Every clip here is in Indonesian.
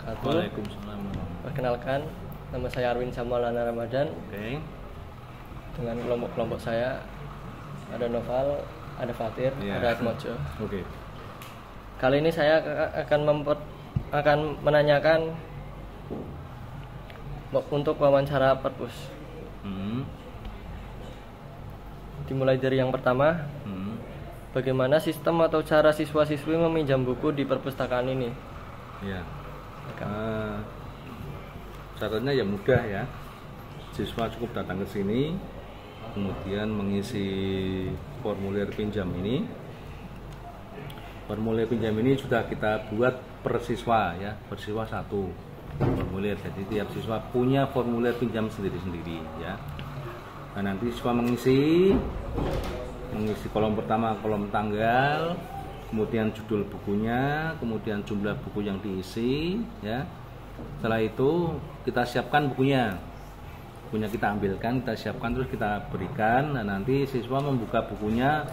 wabarakatuh. Waalaikumsalam. Perkenalkan, nama saya Arwin Samualana Ramadan. Oke. Dengan kelompok-kelompok saya ada Noval, ada Fatir, ada Atmojo. Oke. Kali ini saya akan menanyakan untuk wawancara perpus. Dimulai dari yang pertama. Bagaimana sistem atau cara siswa-siswi meminjam buku di perpustakaan ini? Ya. Caranya ya mudah ya. Siswa cukup datang ke sini, kemudian mengisi formulir pinjam ini. Formulir pinjam ini sudah kita buat per siswa ya, per siswa satu formulir. Jadi tiap siswa punya formulir pinjam sendiri-sendiri ya. Nah, nanti siswa mengisi kolom pertama, kolom tanggal, kemudian judul bukunya, kemudian jumlah buku yang diisi ya. Setelah itu kita siapkan bukunya kita ambilkan, kita siapkan, terus kita berikan. Nah, nanti siswa membuka bukunya,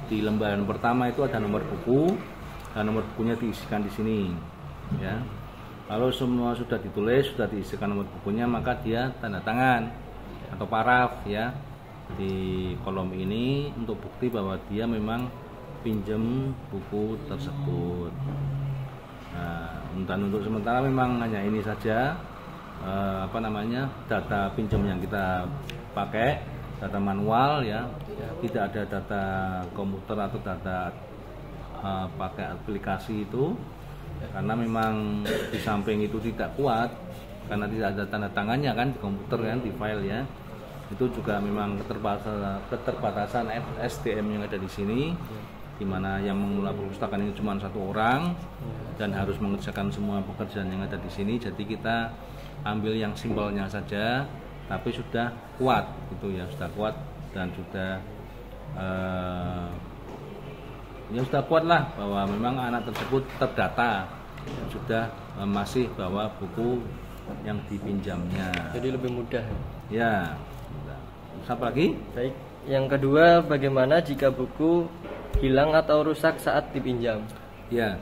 di lembaran pertama itu ada nomor buku, dan nomor bukunya diisikan di sini ya. Kalau semua sudah ditulis, sudah diisikan nomor bukunya, maka dia tanda tangan atau paraf ya di kolom ini untuk bukti bahwa dia memang pinjam buku tersebut. Nah, dan untuk sementara memang hanya ini saja data pinjam yang kita pakai, data manual ya, tidak ada data komputer atau data pakai aplikasi itu, karena memang di samping itu tidak kuat karena tidak ada tanda tangannya kan di komputer kan, di file ya. Itu juga memang keterbatasan SDM yang ada di sini, di mana yang mengelola perpustakaan ini cuma satu orang dan harus mengerjakan semua pekerjaan yang ada di sini. Jadi kita ambil yang simpelnya saja, tapi sudah kuat gitu ya, sudah kuat dan sudah sudah kuat lah bahwa memang anak tersebut terdata, sudah masih bawa buku yang dipinjamnya. Jadi lebih mudah ya. Siapa lagi? Baik. Yang kedua, bagaimana jika buku hilang atau rusak saat dipinjam? Ya,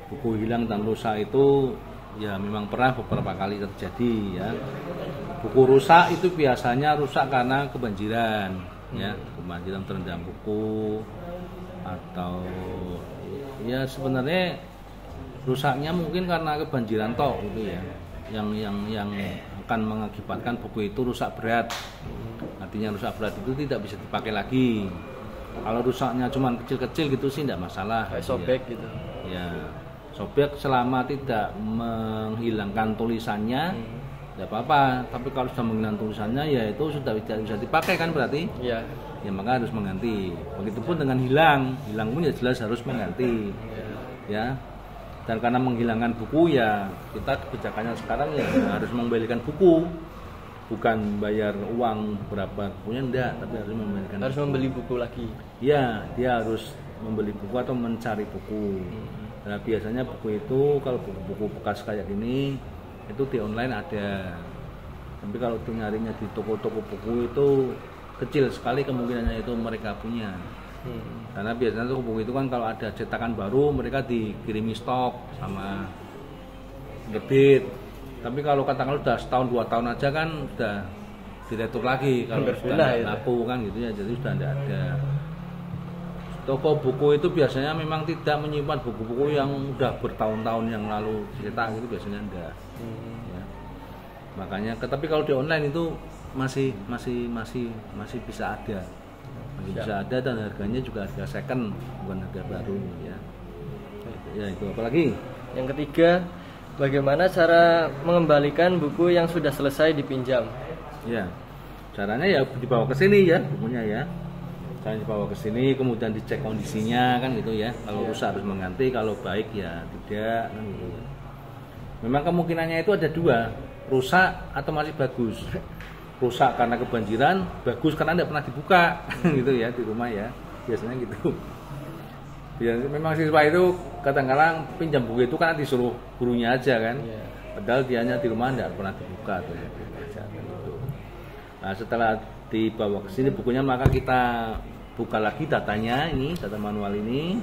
buku hilang dan rusak itu ya memang pernah beberapa kali terjadi ya. Buku rusak itu biasanya rusak karena kebanjiran ya, kebanjiran terendam buku, atau ya sebenarnya rusaknya mungkin karena kebanjiran toh gitu ya, yang akan mengakibatkan buku itu rusak berat. Artinya rusak berat itu tidak bisa dipakai lagi. Kalau rusaknya cuma kecil-kecil gitu sih tidak masalah. Kayak sobek gitu. Ya, sobek selama tidak menghilangkan tulisannya, tidak apa-apa. Tapi kalau sudah menghilangkan tulisannya, ya itu sudah tidak bisa dipakai kan berarti. Iya. Ya maka harus mengganti. Begitupun dengan hilang pun ya jelas harus mengganti. Ya. Dan karena menghilangkan buku ya kita kebijakannya sekarang ya harus membelikan buku. Bukan bayar uang berapa bukunya, enggak, tapi harus membeli buku lagi. Ya, dia harus membeli buku atau mencari buku. Nah, biasanya buku itu kalau buku-buku bekas kayak gini itu di online ada. Tapi kalau itu nyarinya di toko-toko buku itu kecil sekali kemungkinannya itu mereka punya. Karena biasanya toko buku itu kan kalau ada cetakan baru mereka dikirimi stok sama penerbit. Tapi kalau katakanlah sudah setahun 2 tahun aja kan sudah diretur lagi kalau sudah laku kan gitu ya, jadi sudah tidak ada. Toko buku itu biasanya memang tidak menyimpan buku-buku yang sudah bertahun-tahun yang lalu dicetak gitu, biasanya enggak. Ya. Makanya, tapi kalau di online itu masih bisa ada, bisa ada, dan harganya juga harga second bukan harga baru ya. Ya itu apalagi. Yang ketiga, bagaimana cara mengembalikan buku yang sudah selesai dipinjam? Ya, caranya ya dibawa ke sini ya bukunya ya. Caranya dibawa ke sini, kemudian dicek kondisinya kan gitu ya. Kalau rusak harus mengganti, kalau baik ya tidak kan gitu. Memang kemungkinannya itu ada dua, rusak atau masih bagus. Rusak karena kebanjiran, bagus karena tidak pernah dibuka gitu ya di rumah ya. Biasanya gitu. Ya, memang siswa itu kadang-kadang pinjam buku itu kan disuruh gurunya aja kan, padahal dianya di rumah tidak pernah dibuka tuh. Nah, setelah dibawa ke sini bukunya, maka kita buka lagi datanya, ini data manual ini,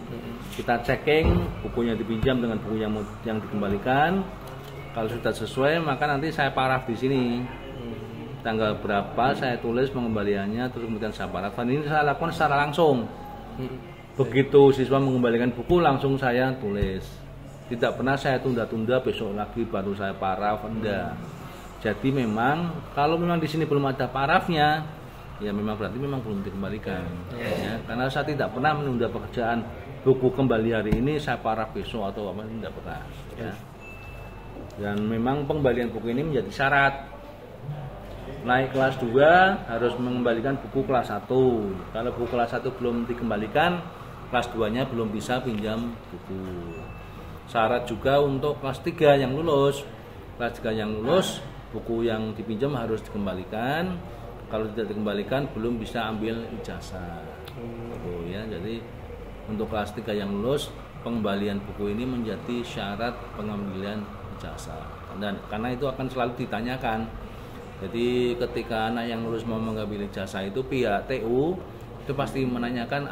kita checking bukunya dipinjam dengan buku yang dikembalikan. Kalau sudah sesuai maka nanti saya paraf di sini. Tanggal berapa saya tulis pengembaliannya, terus kemudian saya paraf. Dan ini saya lakukan secara langsung. Begitu siswa mengembalikan buku langsung saya tulis. Tidak pernah saya tunda-tunda besok lagi baru saya paraf, enggak. Jadi memang kalau memang di sini belum ada parafnya, ya memang berarti memang belum dikembalikan. Ya, karena saya tidak pernah menunda pekerjaan buku kembali hari ini saya paraf besok atau apa, tidak pernah. Ya. Dan memang pengembalian buku ini menjadi syarat. Naik kelas 2 harus mengembalikan buku kelas 1. Kalau buku kelas 1 belum dikembalikan, kelas 2-nya belum bisa pinjam buku. Syarat juga untuk kelas 3 yang lulus. Kelas 3 yang lulus, buku yang dipinjam harus dikembalikan. Kalau tidak dikembalikan belum bisa ambil ijazah. Ya, jadi untuk kelas 3 yang lulus, pengembalian buku ini menjadi syarat pengambilan ijazah. Dan karena itu akan selalu ditanyakan. Jadi ketika anak yang lulus mau mengambil ijazah itu pihak TU itu pasti menanyakan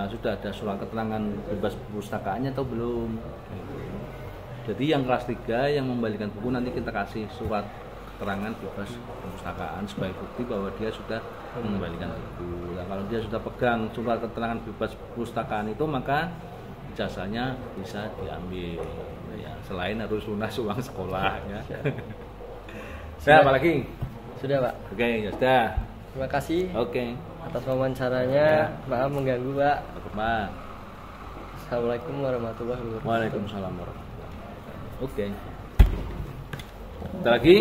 sudah ada surat keterangan bebas perpustakaannya atau belum. Jadi yang kelas 3 yang membalikan buku nanti kita kasih surat keterangan bebas perpustakaan sebagai bukti bahwa dia sudah mengembalikan buku. Nah, kalau dia sudah pegang surat keterangan bebas perpustakaan itu maka ijazahnya bisa diambil. Ya, selain harus lunas uang sekolah ya. Sudah, apa lagi? Sudah, Pak. Oke, ya sudah. Terima kasih. Oke. Atas wawancaranya. Ya. Maaf mengganggu, Pak. Pak. Assalamualaikum warahmatullahi wabarakatuh. Waalaikumsalam warahmatullahi wabarakatuh. Oke. Ada lagi?